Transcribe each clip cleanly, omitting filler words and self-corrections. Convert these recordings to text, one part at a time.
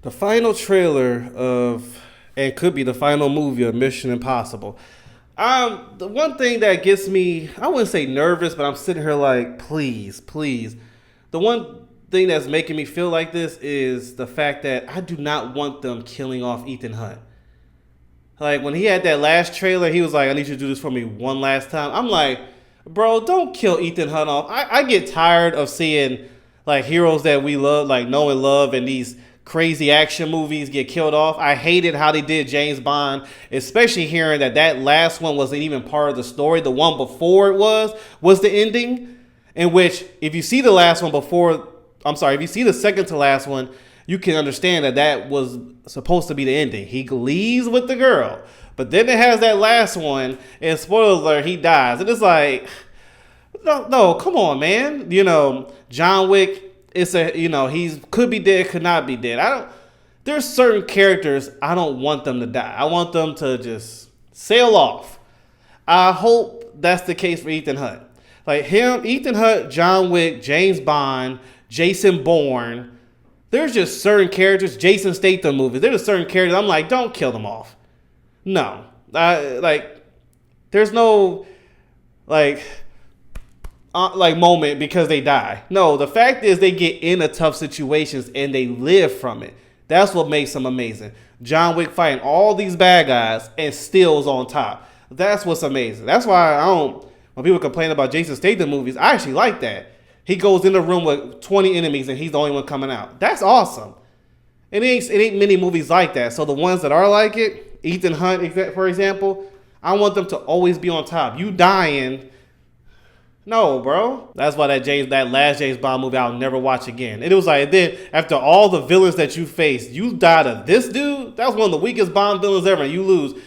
The final trailer of, and could be the final movie of Mission Impossible. The one thing that gets me, I wouldn't say nervous, but I'm sitting here like, please, please. The one thing that's making me feel like this is the fact that I do not want them killing off Ethan Hunt. Like, when he had that last trailer, he was like, I need you to do this for me one last time. I'm like, bro, don't kill Ethan Hunt off. I get tired of seeing, like, heroes that we love, like, know and love, and these crazy action movies get killed off. I hated how they did James Bond, especially hearing that last one wasn't even part of the story. The one before it was the ending, in which, if you see the last one before, if you see the second to last one, you can understand that was supposed to be the ending. He leaves with the girl, but then it has that last one, and spoiler alert, he dies. And it's like, no, come on, man. John Wick, he could be dead, could not be dead. There's certain characters I don't want them to die. I want them to just sail off. I hope that's the case for Ethan Hunt. Like him, Ethan Hunt, John Wick, James Bond, Jason Bourne. There's just certain characters, Jason Statham movies. There's just certain characters I'm like, don't kill them off. No. There's no, moment because they die. No, the fact is they get into tough situations and they live from it. That's what makes them amazing. John Wick fighting all these bad guys and still is on top. That's what's amazing. That's why when people complain about Jason Statham movies, I actually like that. He goes in the room with 20 enemies and he's the only one coming out. That's awesome. It ain't many movies like that. So the ones that are like it, Ethan Hunt, for example, I want them to always be on top. You dying, no, bro. That's why that last James Bond movie I'll never watch again. And it was like, then after all the villains that you faced, you died to this dude? That was one of the weakest Bond villains ever, and you lose.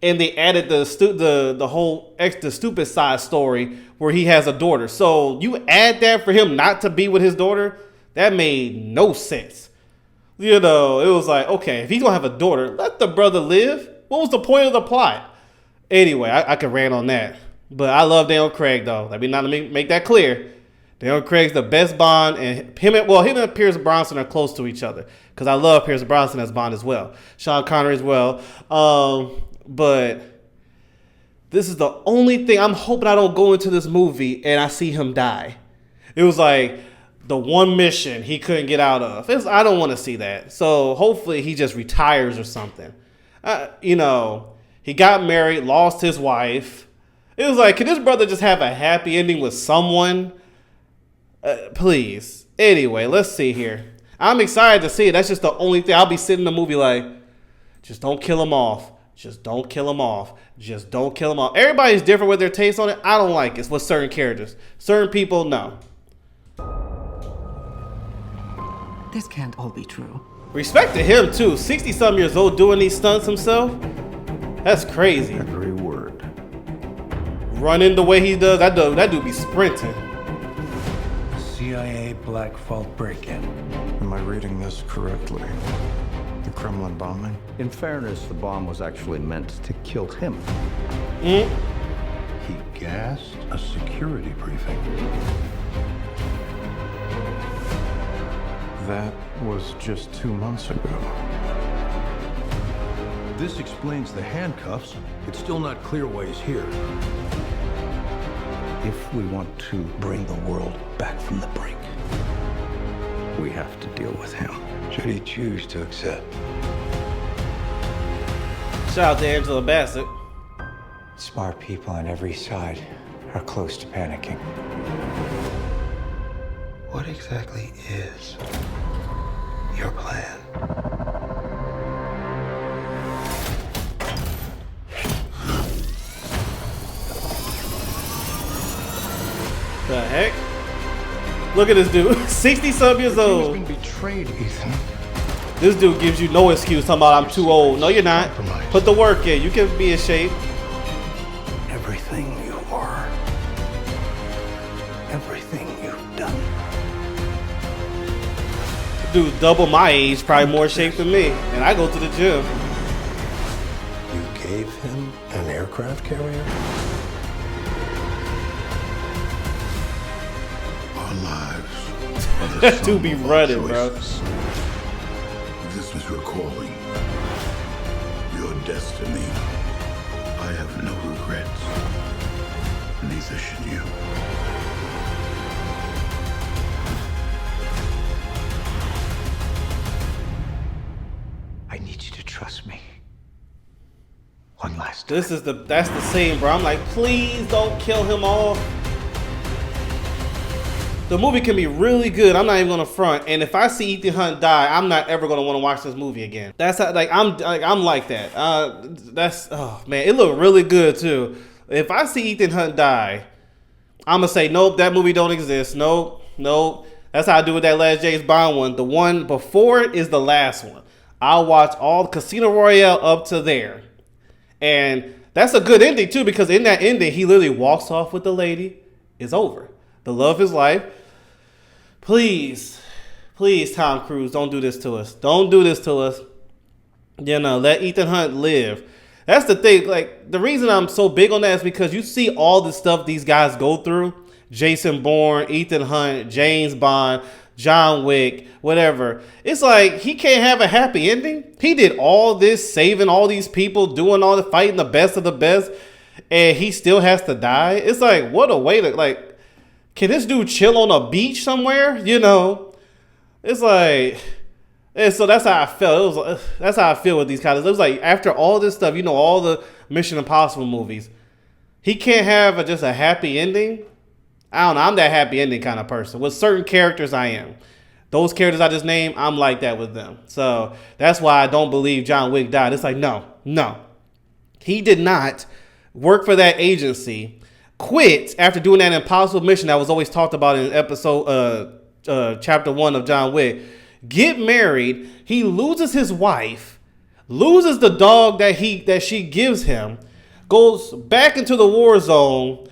And they added the whole extra stupid side story where he has a daughter. So you add that for him not to be with his daughter? That made no sense. It was like, okay, if he's going to have a daughter, let the brother live. What was the point of the plot? Anyway, I could rant on that. But I love Daniel Craig, though. Let me make that clear. Daniel Craig's the best Bond, and him and Pierce Brosnan are close to each other. Because I love Pierce Brosnan as Bond as well. Sean Connery as well. But this is the only thing. I'm hoping I don't go into this movie and I see him die. It was like the one mission he couldn't get out of. I don't want to see that. So hopefully he just retires or something. He got married, lost his wife. It was like, can this brother just have a happy ending with someone? Please. Anyway, let's see here. I'm excited to see it. That's just the only thing. I'll be sitting in the movie like, just don't kill him off. Just don't kill him off. Just don't kill him off. Everybody's different with their taste on it. I don't like it with certain characters. Certain people, no. This can't all be true. Respect to him, too. 60-something years old doing these stunts himself. That's crazy. Every word. Running the way he does. That dude be sprinting. CIA Black Vault break-in. Am I reading this correctly? The Kremlin bombing? In fairness, the bomb was actually meant to kill him. He gassed a security briefing. That was just 2 months ago. This explains the handcuffs. It's still not clear why he's here. If we want to bring the world back from the brink, we have to deal with him. Should he choose to accept? Shout out to Angela Bassett. Smart people on every side are close to panicking. What exactly is your plan? The heck? Look at this dude. 60-some years old. You've been betrayed, Ethan. This dude gives you no excuse talking about I'm too old. No, you're not. Put the work in. You can be in shape. Everything you are. Everything you've done. Dude's double my age, probably more shape than me. And I go to the gym. You gave him an aircraft carrier? Our lives are the That sum dude be of our running, bro. choices. This is recalling your destiny. I have no regrets. Neither should you. I need you to trust me. One last time. That's the scene, bro. I'm like, please don't kill him off. The movie can be really good. I'm not even gonna front. And if I see Ethan Hunt die, I'm not ever gonna want to watch this movie again. That's how, I'm like that. Oh man, it looked really good too. If I see Ethan Hunt die, I'm gonna say nope, that movie don't exist. Nope. That's how I do with that last James Bond one. The one before it is the last one. I'll watch all Casino Royale up to there. And that's a good ending too, because in that ending, he literally walks off with the lady. It's over. The love of his life. Please, Tom Cruise, don't do this to us. Don't do this to us. Let Ethan Hunt live. That's the thing. Like, the reason I'm so big on that is because you see all the stuff these guys go through. Jason Bourne, Ethan Hunt, James Bond, John Wick, whatever. It's like he can't have a happy ending. He did all this, saving all these people, doing all the fighting the best of the best, and he still has to die. It's like, what a way to, like, can this dude chill on a beach somewhere? It's like, and so that's how I felt. That's how I feel with these guys. It was like, after all this stuff, all the Mission Impossible movies, he can't have just a happy ending. I don't know. I'm that happy ending kind of person. With certain characters, I am. Those characters I just named, I'm like that with them. So that's why I don't believe John Wick died. It's like, no. He did not work for that agency, quit after doing that impossible mission that was always talked about in chapter 1 of John Wick, get married, he loses his wife, loses the dog that she gives him, goes back into the war zone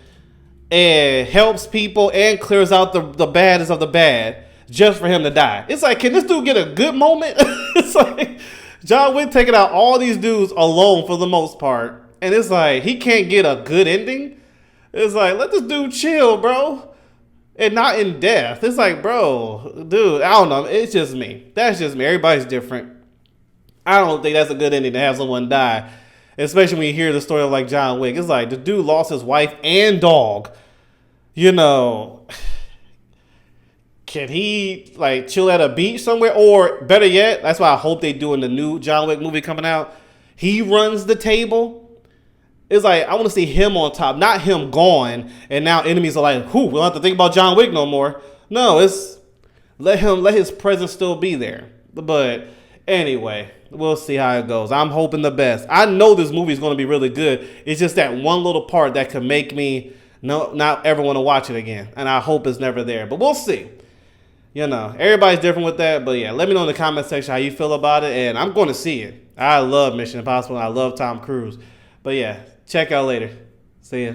and helps people and clears out the baddest of the bad just for him to die. It's like, can this dude get a good moment? It's like John Wick taking out all these dudes alone for the most part, and it's like he can't get a good ending. It's like, let this dude chill, bro. And not in death. It's like, bro, dude, I don't know. It's just me. That's just me. Everybody's different. I don't think that's a good ending to have someone die. Especially when you hear the story of like John Wick. It's like the dude lost his wife and dog. Can he like chill at a beach somewhere? Or better yet, that's why I hope they do in the new John Wick movie coming out. He runs the table. It's like, I want to see him on top, not him gone, and now enemies are like, we don't have to think about John Wick no more. No, it's let his presence still be there. But anyway, we'll see how it goes. I'm hoping the best. I know this movie is going to be really good. It's just that one little part that could make me not ever want to watch it again. And I hope it's never there. But we'll see. Everybody's different with that. But yeah, let me know in the comment section how you feel about it. And I'm going to see it. I love Mission Impossible. I love Tom Cruise. But yeah, check out later. See ya.